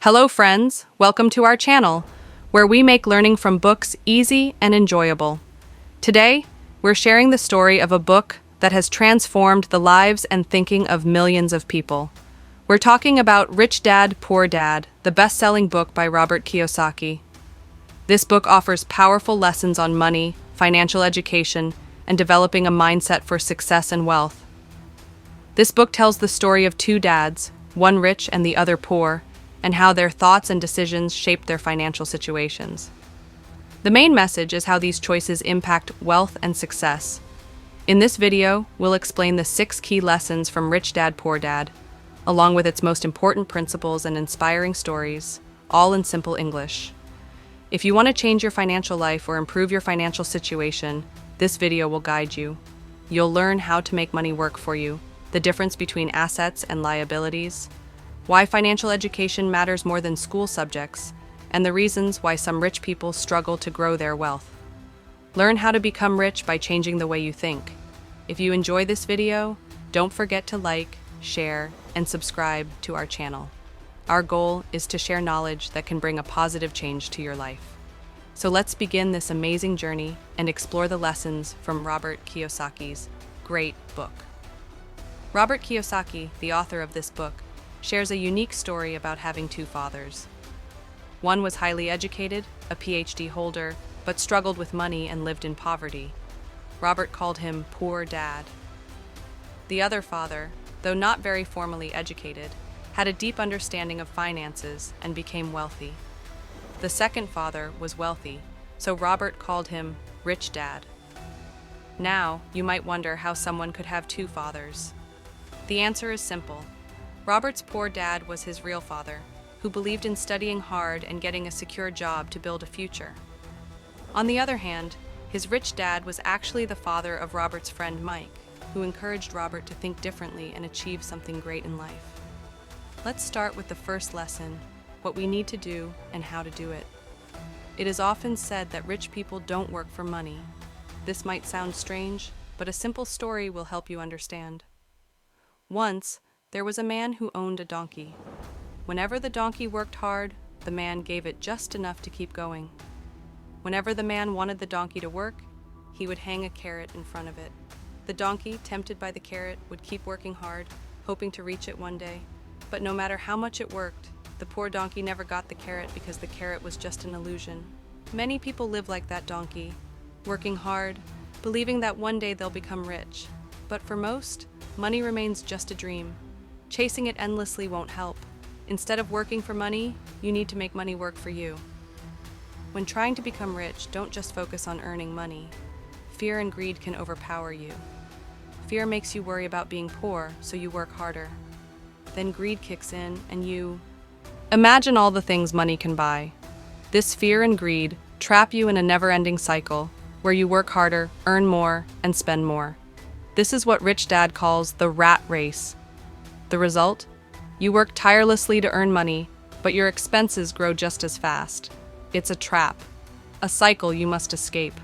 Hello friends, welcome to our channel, where we make learning from books easy and enjoyable. Today, we're sharing the story of a book that has transformed the lives and thinking of millions of people. We're talking about Rich Dad, Poor Dad, the best-selling book by Robert Kiyosaki. This book offers powerful lessons on money, financial education, and developing a mindset for success and wealth. This book tells the story of two dads, one rich and the other poor, and how their thoughts and decisions shaped their financial situations. The main message is how these choices impact wealth and success. In this video, we'll explain the 6 key lessons from Rich Dad, Poor Dad, along with its most important principles and inspiring stories, all in simple English. If you want to change your financial life or improve your financial situation, this video will guide you. You'll learn how to make money work for you, the difference between assets and liabilities, why financial education matters more than school subjects, and the reasons why some rich people struggle to grow their wealth. Learn how to become rich by changing the way you think. If you enjoy this video, don't forget to like, share, and subscribe to our channel. Our goal is to share knowledge that can bring a positive change to your life. So let's begin this amazing journey and explore the lessons from Robert Kiyosaki's great book. Robert Kiyosaki, the author of this book, shares a unique story about having two fathers. One was highly educated, a PhD holder, but struggled with money and lived in poverty. Robert called him Poor Dad. The other father, though not very formally educated, had a deep understanding of finances and became wealthy. The second father was wealthy, so Robert called him Rich Dad. Now, you might wonder how someone could have two fathers. The answer is simple. Robert's poor dad was his real father, who believed in studying hard and getting a secure job to build a future. On the other hand, his rich dad was actually the father of Robert's friend Mike, who encouraged Robert to think differently and achieve something great in life. Let's start with the first lesson, what we need to do and how to do it. It is often said that rich people don't work for money. This might sound strange, but a simple story will help you understand. Once, there was a man who owned a donkey. Whenever the donkey worked hard, the man gave it just enough to keep going. Whenever the man wanted the donkey to work, he would hang a carrot in front of it. The donkey, tempted by the carrot, would keep working hard, hoping to reach it one day. But no matter how much it worked, the poor donkey never got the carrot because the carrot was just an illusion. Many people live like that donkey, working hard, believing that one day they'll become rich. But for most, money remains just a dream. Chasing it endlessly won't help. Instead of working for money, you need to make money work for you. When trying to become rich, don't just focus on earning money. Fear and greed can overpower you. Fear makes you worry about being poor, so you work harder. Then greed kicks in and you imagine all the things money can buy. This fear and greed trap you in a never-ending cycle where you work harder, earn more, and spend more. This is what Rich Dad calls the rat race. The result? You work tirelessly to earn money, but your expenses grow just as fast. It's a trap, a cycle you must escape.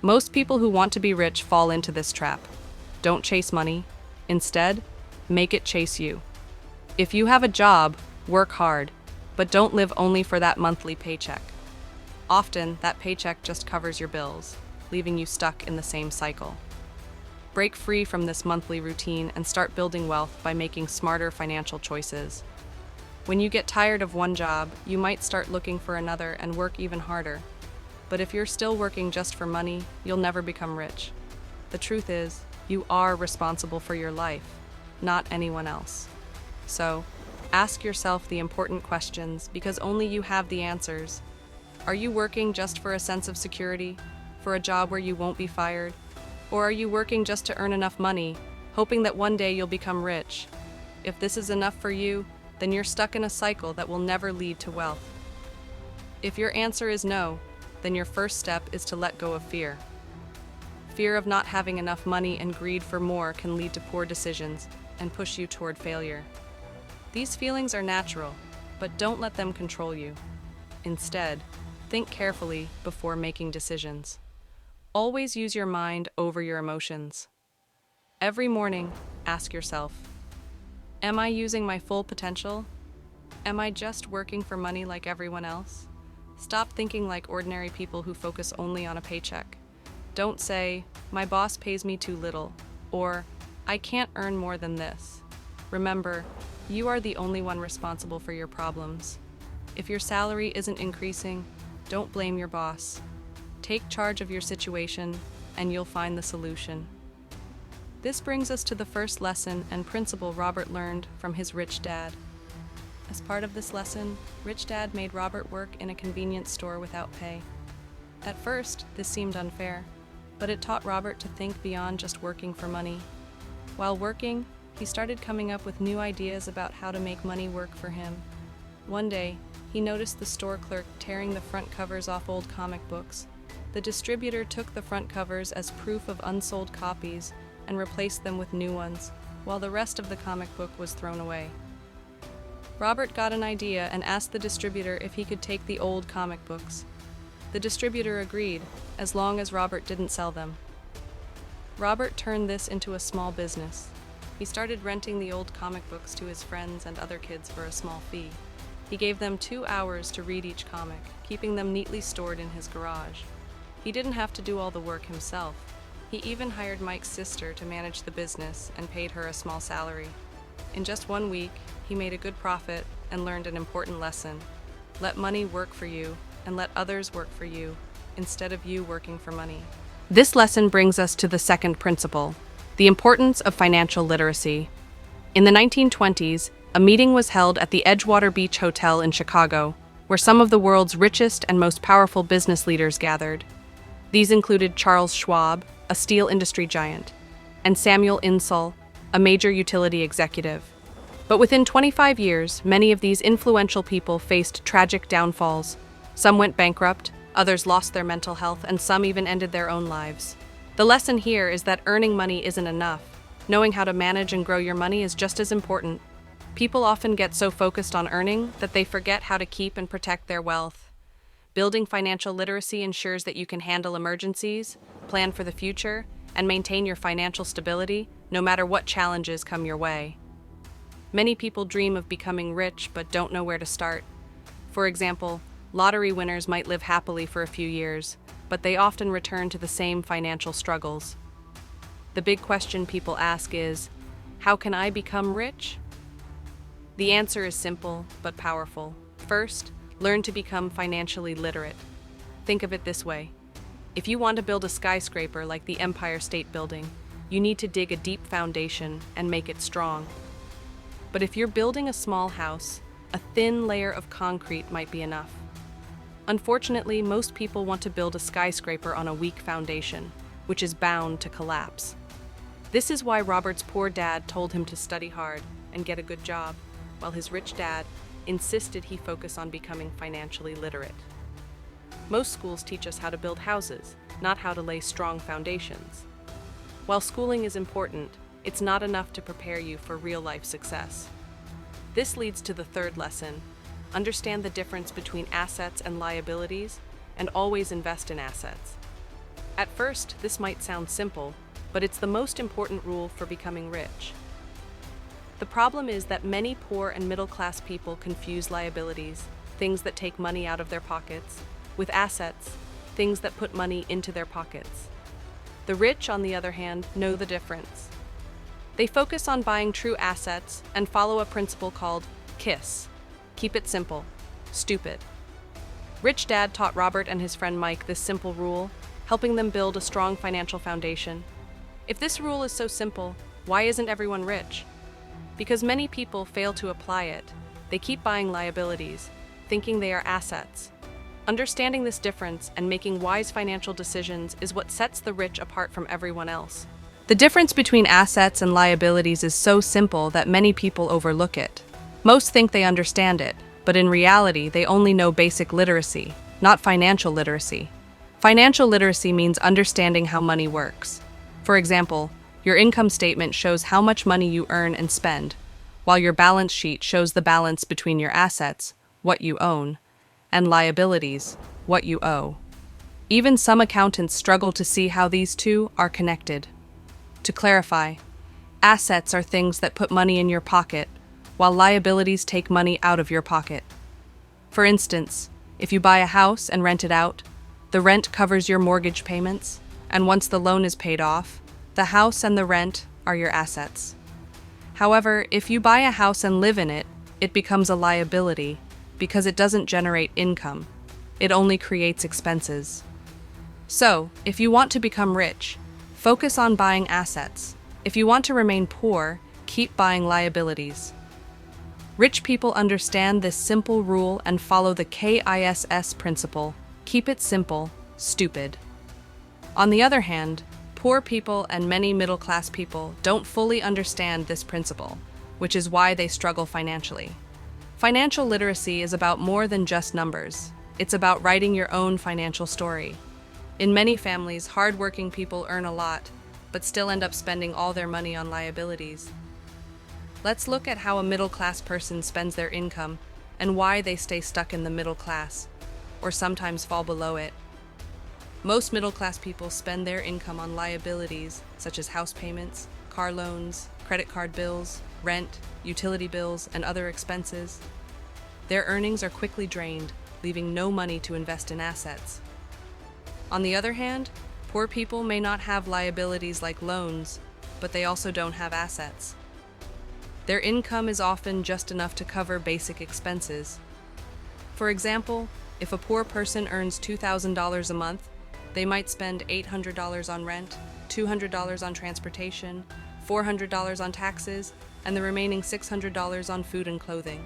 Most people who want to be rich fall into this trap. Don't chase money. Instead, make it chase you. If you have a job, work hard, but don't live only for that monthly paycheck. Often, that paycheck just covers your bills, leaving you stuck in the same cycle. Break free from this monthly routine and start building wealth by making smarter financial choices. When you get tired of one job, you might start looking for another and work even harder. But if you're still working just for money, you'll never become rich. The truth is, you are responsible for your life, not anyone else. So, ask yourself the important questions because only you have the answers. Are you working just for a sense of security, for a job where you won't be fired? Or are you working just to earn enough money, hoping that one day you'll become rich? If this is enough for you, then you're stuck in a cycle that will never lead to wealth. If your answer is no, then your first step is to let go of fear. Fear of not having enough money and greed for more can lead to poor decisions and push you toward failure. These feelings are natural, but don't let them control you. Instead, think carefully before making decisions. Always use your mind over your emotions. Every morning, ask yourself, am I using my full potential? Am I just working for money like everyone else? Stop thinking like ordinary people who focus only on a paycheck. Don't say, my boss pays me too little, or I can't earn more than this. Remember, you are the only one responsible for your problems. If your salary isn't increasing, don't blame your boss. Take charge of your situation, and you'll find the solution. This brings us to the first lesson and principle Robert learned from his rich dad. As part of this lesson, Rich Dad made Robert work in a convenience store without pay. At first, this seemed unfair, but it taught Robert to think beyond just working for money. While working, he started coming up with new ideas about how to make money work for him. One day, he noticed the store clerk tearing the front covers off old comic books. The distributor took the front covers as proof of unsold copies and replaced them with new ones, while the rest of the comic book was thrown away. Robert got an idea and asked the distributor if he could take the old comic books. The distributor agreed, as long as Robert didn't sell them. Robert turned this into a small business. He started renting the old comic books to his friends and other kids for a small fee. He gave them 2 hours to read each comic, keeping them neatly stored in his garage. He didn't have to do all the work himself. He even hired Mike's sister to manage the business and paid her a small salary. In just 1 week, he made a good profit and learned an important lesson. Let money work for you, and let others work for you, instead of you working for money. This lesson brings us to the second principle, the importance of financial literacy. In the 1920s, a meeting was held at the Edgewater Beach Hotel in Chicago, where some of the world's richest and most powerful business leaders gathered. These included Charles Schwab, a steel industry giant, and Samuel Insull, a major utility executive. But within 25 years, many of these influential people faced tragic downfalls. Some went bankrupt, others lost their mental health, and some even ended their own lives. The lesson here is that earning money isn't enough. Knowing how to manage and grow your money is just as important. People often get so focused on earning that they forget how to keep and protect their wealth. Building financial literacy ensures that you can handle emergencies, plan for the future, and maintain your financial stability no matter what challenges come your way. Many people dream of becoming rich but don't know where to start. For example, lottery winners might live happily for a few years, but they often return to the same financial struggles. The big question people ask is, how can I become rich? The answer is simple but powerful. First, learn to become financially literate. Think of it this way. If you want to build a skyscraper like the Empire State Building, you need to dig a deep foundation and make it strong. But if you're building a small house, a thin layer of concrete might be enough. Unfortunately, most people want to build a skyscraper on a weak foundation, which is bound to collapse. This is why Robert's poor dad told him to study hard and get a good job, while his rich dad insisted he focus on becoming financially literate. Most schools teach us how to build houses, not how to lay strong foundations. While schooling is important, it's not enough to prepare you for real-life success. This leads to the third lesson. Understand the difference between assets and liabilities, and always invest in assets. At first, this might sound simple, but it's the most important rule for becoming rich. The problem is that many poor and middle-class people confuse liabilities, things that take money out of their pockets, with assets, things that put money into their pockets. The rich, on the other hand, know the difference. They focus on buying true assets and follow a principle called KISS. Keep it simple. Stupid. Rich Dad taught Robert and his friend Mike this simple rule, helping them build a strong financial foundation. If this rule is so simple, why isn't everyone rich? Because many people fail to apply it. They keep buying liabilities, thinking they are assets. Understanding this difference and making wise financial decisions is what sets the rich apart from everyone else. The difference between assets and liabilities is so simple that many people overlook it. Most think they understand it, but in reality, they only know basic literacy, not financial literacy. Financial literacy means understanding how money works. For example, your income statement shows how much money you earn and spend, while your balance sheet shows the balance between your assets, what you own, and liabilities, what you owe. Even some accountants struggle to see how these two are connected. To clarify, assets are things that put money in your pocket, while liabilities take money out of your pocket. For instance, if you buy a house and rent it out, the rent covers your mortgage payments, and once the loan is paid off, the house and the rent are your assets. However, if you buy a house and live in it, it becomes a liability because it doesn't generate income. It only creates expenses. So, if you want to become rich, focus on buying assets. If you want to remain poor, keep buying liabilities. Rich people understand this simple rule and follow the KISS principle. Keep it simple, stupid. On the other hand, poor people and many middle-class people don't fully understand this principle, which is why they struggle financially. Financial literacy is about more than just numbers. It's about writing your own financial story. In many families, hard-working people earn a lot, but still end up spending all their money on liabilities. Let's look at how a middle-class person spends their income and why they stay stuck in the middle class, or sometimes fall below it. Most middle-class people spend their income on liabilities such as house payments, car loans, credit card bills, rent, utility bills, and other expenses. Their earnings are quickly drained, leaving no money to invest in assets. On the other hand, poor people may not have liabilities like loans, but they also don't have assets. Their income is often just enough to cover basic expenses. For example, if a poor person earns $2,000 a month, they might spend $800 on rent, $200 on transportation, $400 on taxes, and the remaining $600 on food and clothing.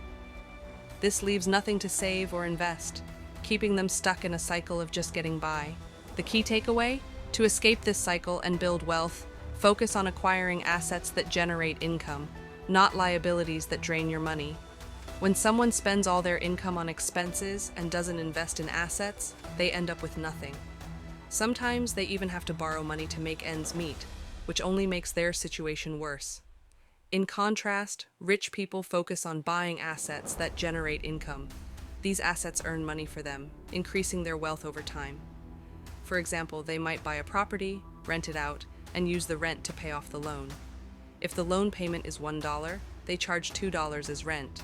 This leaves nothing to save or invest, keeping them stuck in a cycle of just getting by. The key takeaway? To escape this cycle and build wealth, focus on acquiring assets that generate income, not liabilities that drain your money. When someone spends all their income on expenses and doesn't invest in assets, they end up with nothing. Sometimes they even have to borrow money to make ends meet, which only makes their situation worse. In contrast, rich people focus on buying assets that generate income. These assets earn money for them, increasing their wealth over time. For example, they might buy a property, rent it out, and use the rent to pay off the loan. If the loan payment is $1, they charge $2 as rent.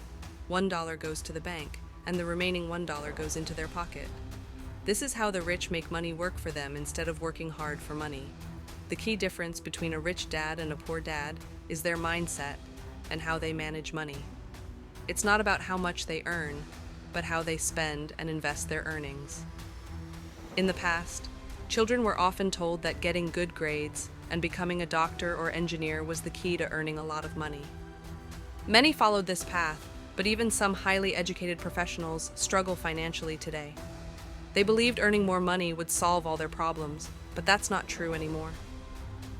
$1 goes to the bank, and the remaining $1 goes into their pocket. This is how the rich make money work for them instead of working hard for money. The key difference between a rich dad and a poor dad is their mindset and how they manage money. It's not about how much they earn, but how they spend and invest their earnings. In the past, children were often told that getting good grades and becoming a doctor or engineer was the key to earning a lot of money. Many followed this path, but even some highly educated professionals struggle financially today. They believed earning more money would solve all their problems, but that's not true anymore.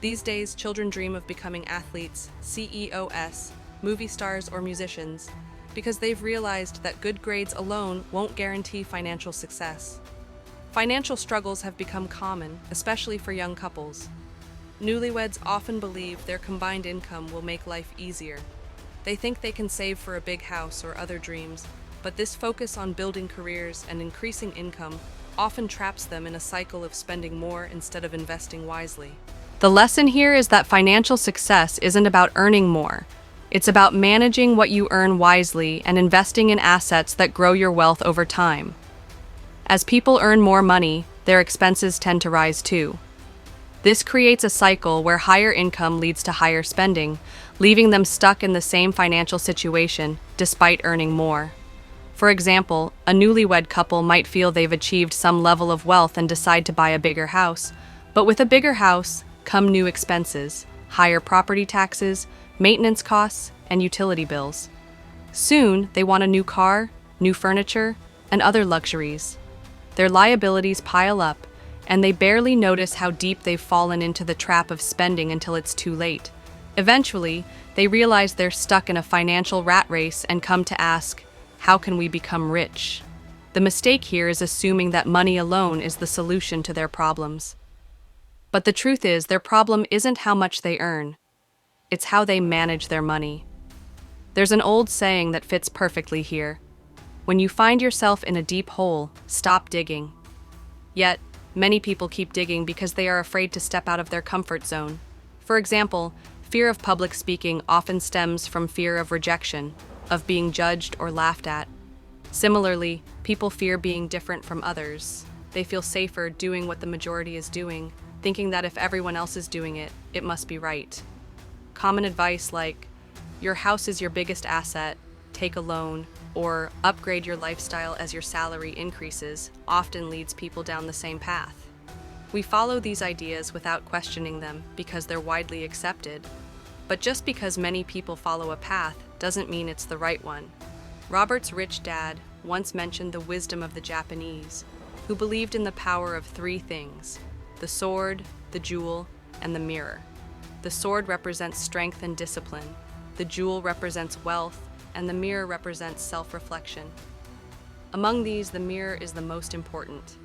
These days, children dream of becoming athletes, CEOs, movie stars, or musicians, because they've realized that good grades alone won't guarantee financial success. Financial struggles have become common, especially for young couples. Newlyweds often believe their combined income will make life easier. They think they can save for a big house or other dreams, but this focus on building careers and increasing income often traps them in a cycle of spending more instead of investing wisely. The lesson here is that financial success isn't about earning more. It's about managing what you earn wisely and investing in assets that grow your wealth over time. As people earn more money, their expenses tend to rise too. This creates a cycle where higher income leads to higher spending, leaving them stuck in the same financial situation despite earning more. For example, a newlywed couple might feel they've achieved some level of wealth and decide to buy a bigger house. But with a bigger house come new expenses, higher property taxes, maintenance costs, and utility bills. Soon, they want a new car, new furniture, and other luxuries. Their liabilities pile up, and they barely notice how deep they've fallen into the trap of spending until it's too late. Eventually, they realize they're stuck in a financial rat race and come to ask, how can we become rich? The mistake here is assuming that money alone is the solution to their problems. But the truth is, their problem isn't how much they earn. It's how they manage their money. There's an old saying that fits perfectly here. When you find yourself in a deep hole, stop digging. Yet, many people keep digging because they are afraid to step out of their comfort zone. For example, fear of public speaking often stems from fear of rejection. of being judged or laughed at. Similarly, people fear being different from others. They feel safer doing what the majority is doing, thinking that if everyone else is doing it, it must be right. Common advice like, your house is your biggest asset, take a loan, or upgrade your lifestyle as your salary increases, often leads people down the same path. We follow these ideas without questioning them because they're widely accepted. But just because many people follow a path doesn't mean it's the right one. Robert's rich dad once mentioned the wisdom of the Japanese, who believed in the power of three things: the sword, the jewel, and the mirror. The sword represents strength and discipline, the jewel represents wealth, and the mirror represents self-reflection. Among these, the mirror is the most important.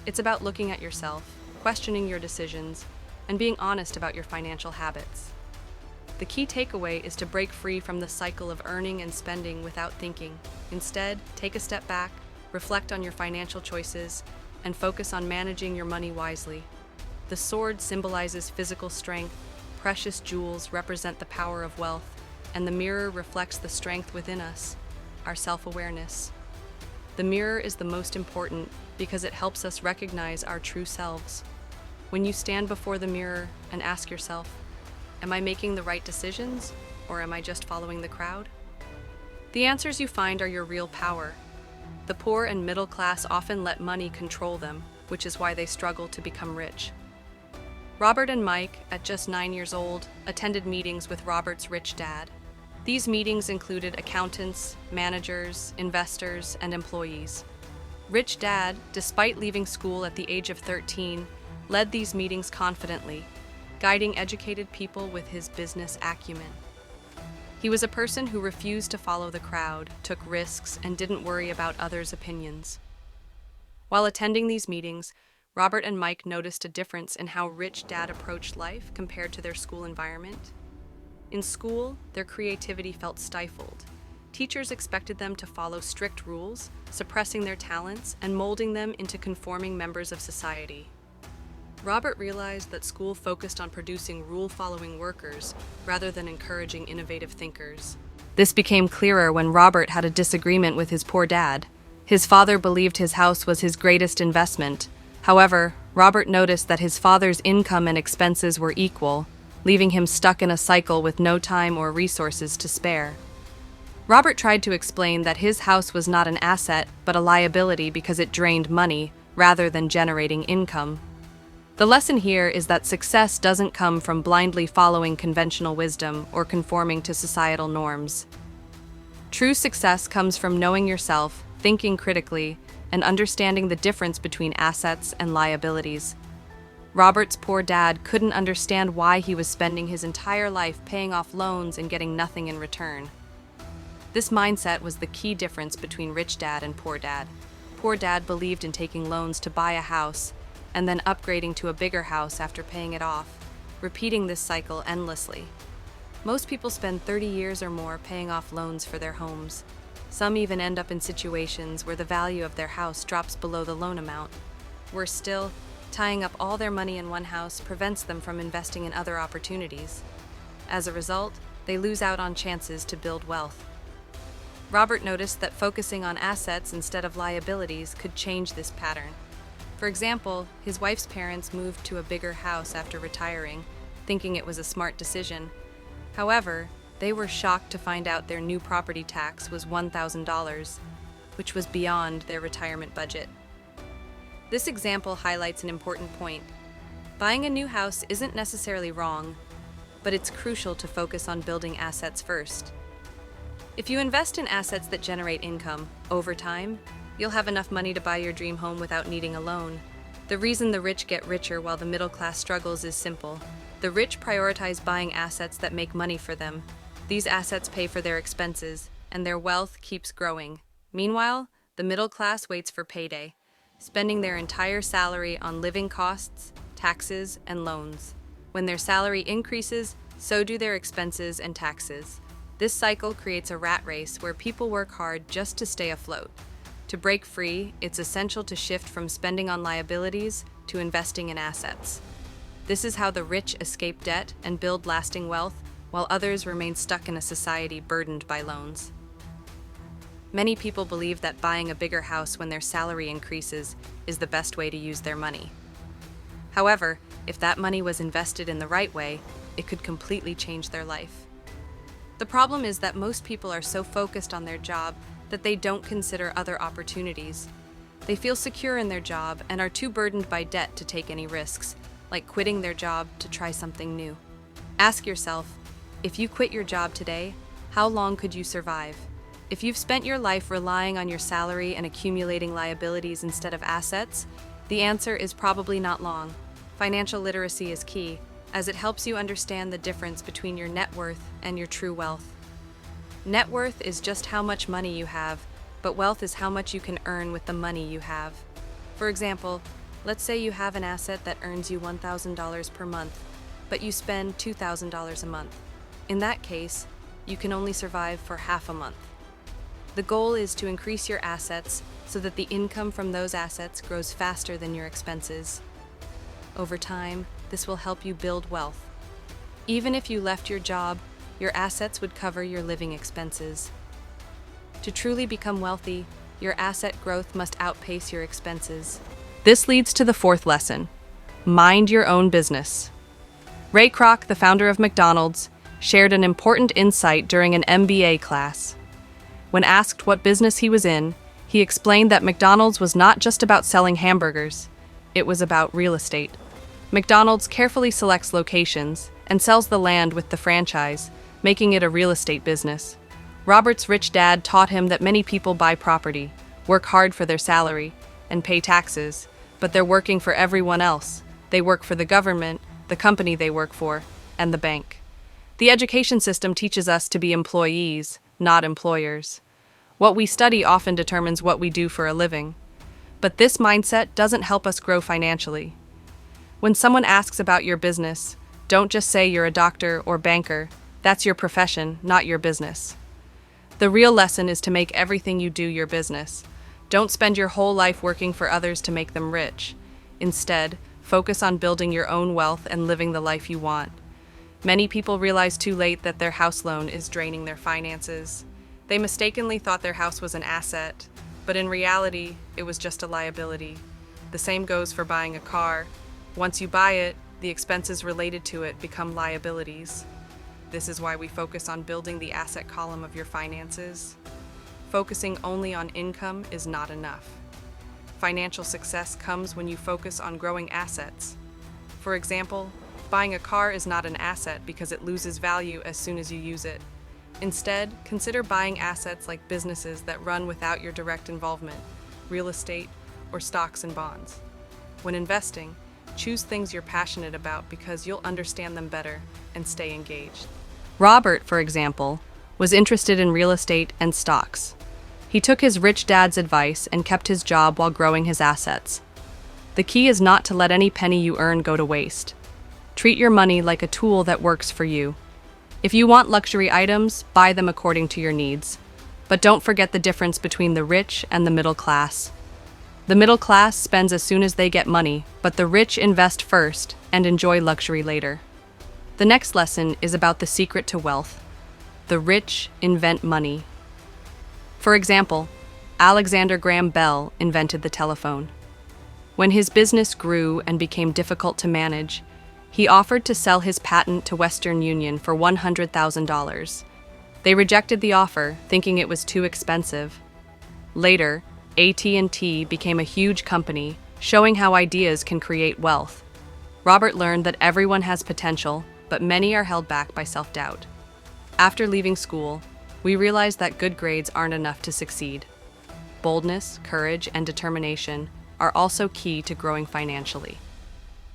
It's about looking at yourself, questioning your decisions, and being honest about your financial habits. The key takeaway is to break free from the cycle of earning and spending without thinking. Instead, take a step back, reflect on your financial choices, and focus on managing your money wisely. The sword symbolizes physical strength, precious jewels represent the power of wealth, and the mirror reflects the strength within us, our self-awareness. The mirror is the most important because it helps us recognize our true selves. When you stand before the mirror and ask yourself, am I making the right decisions, or am I just following the crowd? The answers you find are your real power. The poor and middle class often let money control them, which is why they struggle to become rich. Robert and Mike, at just 9 years old, attended meetings with Robert's rich dad. These meetings included accountants, managers, investors, and employees. Rich Dad, despite leaving school at the age of 13, led these meetings confidently, guiding educated people with his business acumen. He was a person who refused to follow the crowd, took risks, and didn't worry about others' opinions. While attending these meetings, Robert and Mike noticed a difference in how Rich Dad approached life compared to their school environment. In school, their creativity felt stifled. Teachers expected them to follow strict rules, suppressing their talents and molding them into conforming members of society. Robert realized that school focused on producing rule-following workers rather than encouraging innovative thinkers. This became clearer when Robert had a disagreement with his poor dad. His father believed his house was his greatest investment. However, Robert noticed that his father's income and expenses were equal, leaving him stuck in a cycle with no time or resources to spare. Robert tried to explain that his house was not an asset but a liability because it drained money rather than generating income. The lesson here is that success doesn't come from blindly following conventional wisdom or conforming to societal norms. True success comes from knowing yourself, thinking critically, and understanding the difference between assets and liabilities. Robert's poor dad couldn't understand why he was spending his entire life paying off loans and getting nothing in return. This mindset was the key difference between Rich Dad and Poor Dad. Poor Dad believed in taking loans to buy a house and then upgrading to a bigger house after paying it off, repeating this cycle endlessly. Most people spend 30 years or more paying off loans for their homes. Some even end up in situations where the value of their house drops below the loan amount. Worse still, tying up all their money in one house prevents them from investing in other opportunities. As a result, they lose out on chances to build wealth. Robert noticed that focusing on assets instead of liabilities could change this pattern. For example, his wife's parents moved to a bigger house after retiring, thinking it was a smart decision. However, they were shocked to find out their new property tax was $1,000, which was beyond their retirement budget. This example highlights an important point. Buying a new house isn't necessarily wrong, but it's crucial to focus on building assets first. If you invest in assets that generate income, over time, you'll have enough money to buy your dream home without needing a loan. The reason the rich get richer while the middle class struggles is simple. The rich prioritize buying assets that make money for them. These assets pay for their expenses, and their wealth keeps growing. Meanwhile, the middle class waits for payday, spending their entire salary on living costs, taxes, and loans. When their salary increases, so do their expenses and taxes. This cycle creates a rat race where people work hard just to stay afloat. To break free, it's essential to shift from spending on liabilities to investing in assets. This is how the rich escape debt and build lasting wealth, while others remain stuck in a society burdened by loans. Many people believe that buying a bigger house when their salary increases is the best way to use their money. However, if that money was invested in the right way, it could completely change their life. The problem is that most people are so focused on their job that they don't consider other opportunities. They feel secure in their job and are too burdened by debt to take any risks, like quitting their job to try something new. Ask yourself, if you quit your job today, how long could you survive? If you've spent your life relying on your salary and accumulating liabilities instead of assets, the answer is probably not long. Financial literacy is key, as it helps you understand the difference between your net worth and your true wealth. Net worth is just how much money you have, but wealth is how much you can earn with the money you have. For example, let's say you have an asset that earns you $1,000 per month, but you spend $2,000 a month. In that case, you can only survive for half a month. The goal is to increase your assets so that the income from those assets grows faster than your expenses. Over time, this will help you build wealth. Even if you left your job, your assets would cover your living expenses. To truly become wealthy, your asset growth must outpace your expenses. This leads to the fourth lesson: mind your own business. Ray Kroc, the founder of McDonald's, shared an important insight during an MBA class. When asked what business he was in, he explained that McDonald's was not just about selling hamburgers, it was about real estate. McDonald's carefully selects locations and sells the land with the franchise, making it a real estate business. Robert's rich dad taught him that many people buy property, work hard for their salary, and pay taxes, but they're working for everyone else. They work for the government, the company they work for, and the bank. The education system teaches us to be employees, not employers. What we study often determines what we do for a living. But this mindset doesn't help us grow financially. When someone asks about your business, don't just say you're a doctor or banker. That's your profession, not your business. The real lesson is to make everything you do your business. Don't spend your whole life working for others to make them rich. Instead, focus on building your own wealth and living the life you want. Many people realize too late that their house loan is draining their finances. They mistakenly thought their house was an asset, but in reality, it was just a liability. The same goes for buying a car. Once you buy it, the expenses related to it become liabilities. This is why we focus on building the asset column of your finances. Focusing only on income is not enough. Financial success comes when you focus on growing assets. For example, buying a car is not an asset because it loses value as soon as you use it. Instead, consider buying assets like businesses that run without your direct involvement, real estate, or stocks and bonds. When investing, choose things you're passionate about because you'll understand them better and stay engaged. Robert, for example, was interested in real estate and stocks. He took his rich dad's advice and kept his job while growing his assets. The key is not to let any penny you earn go to waste. Treat your money like a tool that works for you. If you want luxury items, buy them according to your needs. But don't forget the difference between the rich and the middle class. The middle class spends as soon as they get money, but the rich invest first and enjoy luxury later. The next lesson is about the secret to wealth. The rich invent money. For example, Alexander Graham Bell invented the telephone. When his business grew and became difficult to manage, he offered to sell his patent to Western Union for $100,000. They rejected the offer, thinking it was too expensive. Later, AT&T became a huge company, showing how ideas can create wealth. Robert learned that everyone has potential, but many are held back by self-doubt. After leaving school, we realized that good grades aren't enough to succeed. Boldness, courage, and determination are also key to growing financially.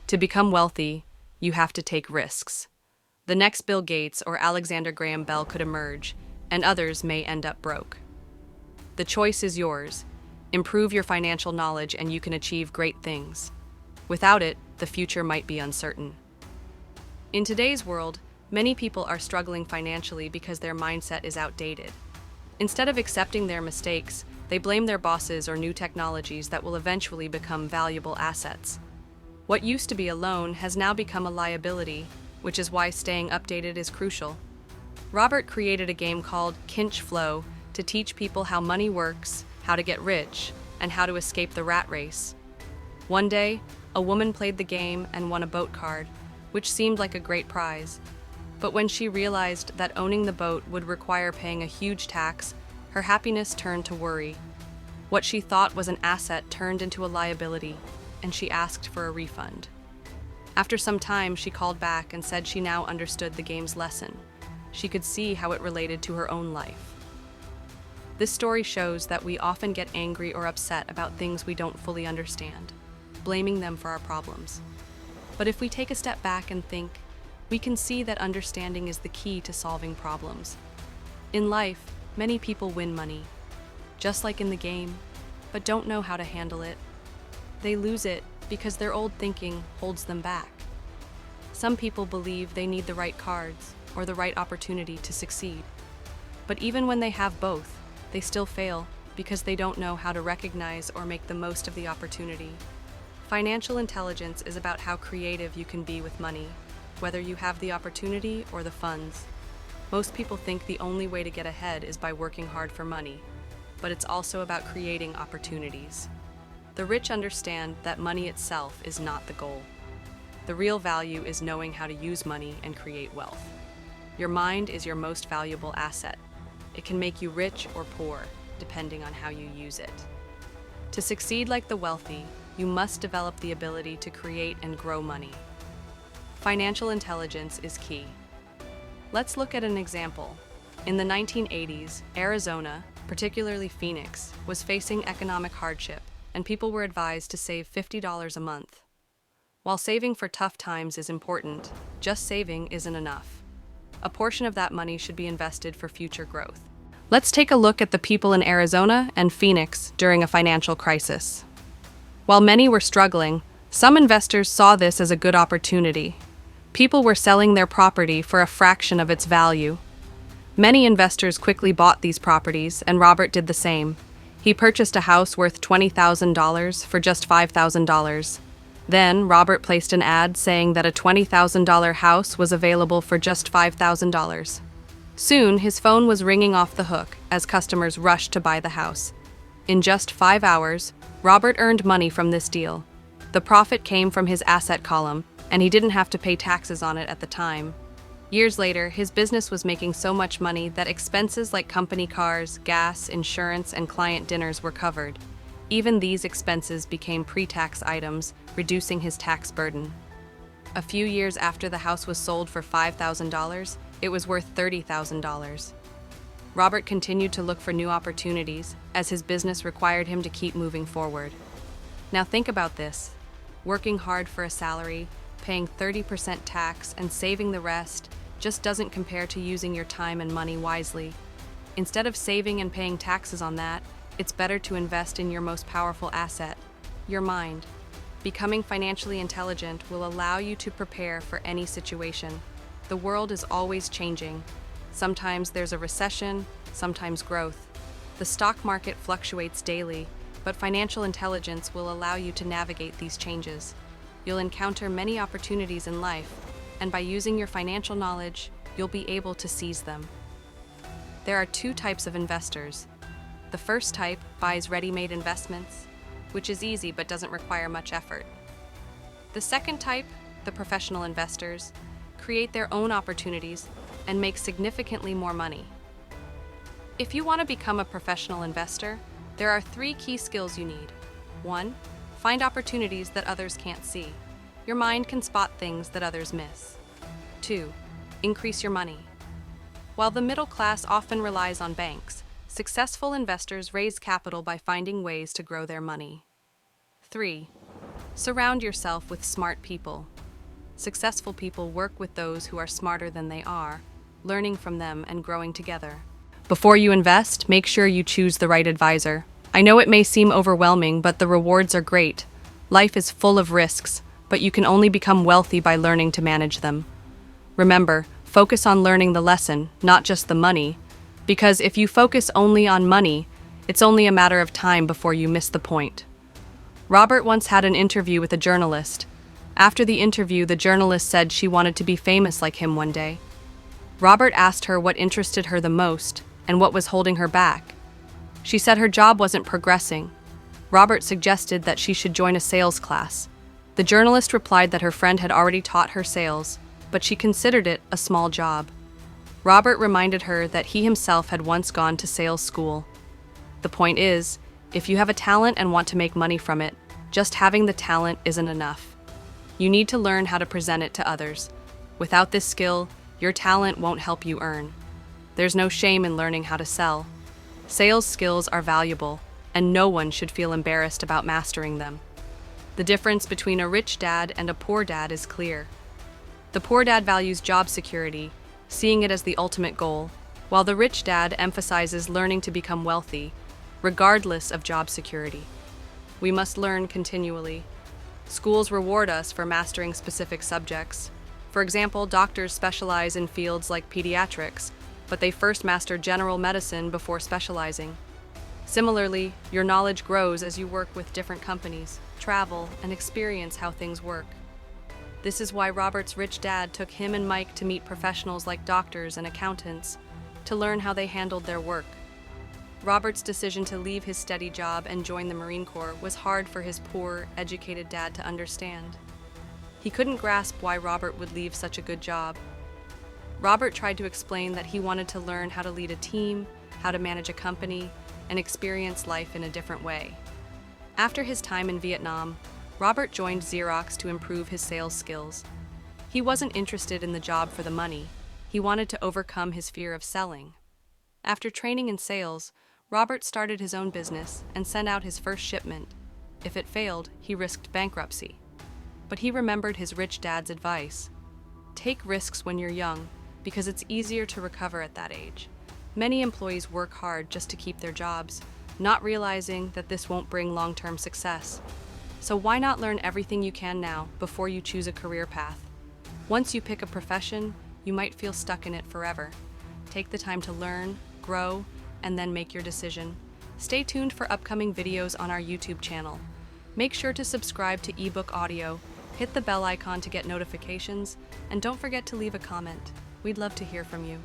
To become wealthy, you have to take risks. The next Bill Gates or Alexander Graham Bell could emerge, and others may end up broke. The choice is yours. Improve your financial knowledge and you can achieve great things. Without it, the future might be uncertain. In today's world, many people are struggling financially because their mindset is outdated. Instead of accepting their mistakes, they blame their bosses or new technologies that will eventually become valuable assets. What used to be a loan has now become a liability, which is why staying updated is crucial. Robert created a game called Kinch Flow to to teach people how money works, how to get rich, and how to escape the rat race. One day, a woman played the game and won a boat card, which seemed like a great prize. But when she realized that owning the boat would require paying a huge tax, her happiness turned to worry. What she thought was an asset turned into a liability, and she asked for a refund. After some time, she called back and said she now understood the game's lesson. She could see how it related to her own life. This story shows that we often get angry or upset about things we don't fully understand, blaming them for our problems. But if we take a step back and think, we can see that understanding is the key to solving problems. In life, many people win money, just like in the game, but don't know how to handle it. They lose it because their old thinking holds them back. Some people believe they need the right cards or the right opportunity to succeed. But even when they have both, they still fail because they don't know how to recognize or make the most of the opportunity. Financial intelligence is about how creative you can be with money, whether you have the opportunity or the funds. Most people think the only way to get ahead is by working hard for money, but it's also about creating opportunities. The rich understand that money itself is not the goal. The real value is knowing how to use money and create wealth. Your mind is your most valuable asset. It can make you rich or poor, depending on how you use it. To succeed like the wealthy, you must develop the ability to create and grow money. Financial intelligence is key. Let's look at an example. In the 1980s, Arizona, particularly Phoenix, was facing economic hardship, and people were advised to save $50 a month. While saving for tough times is important, just saving isn't enough. A portion of that money should be invested for future growth. Let's take a look at the people in Arizona and Phoenix during a financial crisis. While many were struggling, some investors saw this as a good opportunity. People were selling their property for a fraction of its value. Many investors quickly bought these properties, and Robert did the same. He purchased a house worth $20,000 for just $5,000. Then, Robert placed an ad saying that a $20,000 house was available for just $5,000. Soon, his phone was ringing off the hook as customers rushed to buy the house. In just 5 hours, Robert earned money from this deal. The profit came from his asset column, and he didn't have to pay taxes on it at the time. Years later, his business was making so much money that expenses like company cars, gas, insurance, and client dinners were covered. Even these expenses became pre-tax items, reducing his tax burden. A few years after the house was sold for $5,000, it was worth $30,000. Robert continued to look for new opportunities as his business required him to keep moving forward. Now think about this. Working hard for a salary, paying 30% tax, and saving the rest just doesn't compare to using your time and money wisely. Instead of saving and paying taxes on that, it's better to invest in your most powerful asset, your mind. Becoming financially intelligent will allow you to prepare for any situation. The world is always changing. Sometimes there's a recession, sometimes growth. The stock market fluctuates daily, but financial intelligence will allow you to navigate these changes. You'll encounter many opportunities in life, and by using your financial knowledge, you'll be able to seize them. There are 2 types of investors. The first type buys ready-made investments, which is easy but doesn't require much effort. The second type, the professional investors, create their own opportunities and make significantly more money. If you want to become a professional investor, there are 3 key skills you need. 1. Find opportunities that others can't see. Your mind can spot things that others miss. 2. Increase your money. While the middle class often relies on banks, successful investors raise capital by finding ways to grow their money. 3. Surround yourself with smart people. Successful people work with those who are smarter than they are, learning from them and growing together. Before you invest, make sure you choose the right advisor. I know it may seem overwhelming, but the rewards are great. Life is full of risks, but you can only become wealthy by learning to manage them. Remember, focus on learning the lesson, not just the money, because if you focus only on money, it's only a matter of time before you miss the point. Robert once had an interview with a journalist. After the interview, the journalist said she wanted to be famous like him one day. Robert asked her what interested her the most, and what was holding her back. She said her job wasn't progressing. Robert suggested that she should join a sales class. The journalist replied that her friend had already taught her sales, but she considered it a small job. Robert reminded her that he himself had once gone to sales school. The point is, if you have a talent and want to make money from it, just having the talent isn't enough. You need to learn how to present it to others. Without this skill, your talent won't help you earn. There's no shame in learning how to sell. Sales skills are valuable, and no one should feel embarrassed about mastering them. The difference between a rich dad and a poor dad is clear. The poor dad values job security, seeing it as the ultimate goal, while the rich dad emphasizes learning to become wealthy, regardless of job security. We must learn continually. Schools reward us for mastering specific subjects. For example, doctors specialize in fields like pediatrics, but they first master general medicine before specializing. Similarly, your knowledge grows as you work with different companies, travel, and experience how things work. This is why Robert's rich dad took him and Mike to meet professionals like doctors and accountants to learn how they handled their work. Robert's decision to leave his steady job and join the Marine Corps was hard for his poor, educated dad to understand. He couldn't grasp why Robert would leave such a good job. Robert tried to explain that he wanted to learn how to lead a team, how to manage a company, and experience life in a different way. After his time in Vietnam, Robert joined Xerox to improve his sales skills. He wasn't interested in the job for the money. He wanted to overcome his fear of selling. After training in sales, Robert started his own business and sent out his first shipment. If it failed, he risked bankruptcy. But he remembered his rich dad's advice. Take risks when you're young, because it's easier to recover at that age. Many employees work hard just to keep their jobs, not realizing that this won't bring long-term success. So why not learn everything you can now before you choose a career path? Once you pick a profession, you might feel stuck in it forever. Take the time to learn, grow, and then make your decision. Stay tuned for upcoming videos on our YouTube channel. Make sure to subscribe to Ebook-audio, hit the bell icon to get notifications, and don't forget to leave a comment. We'd love to hear from you.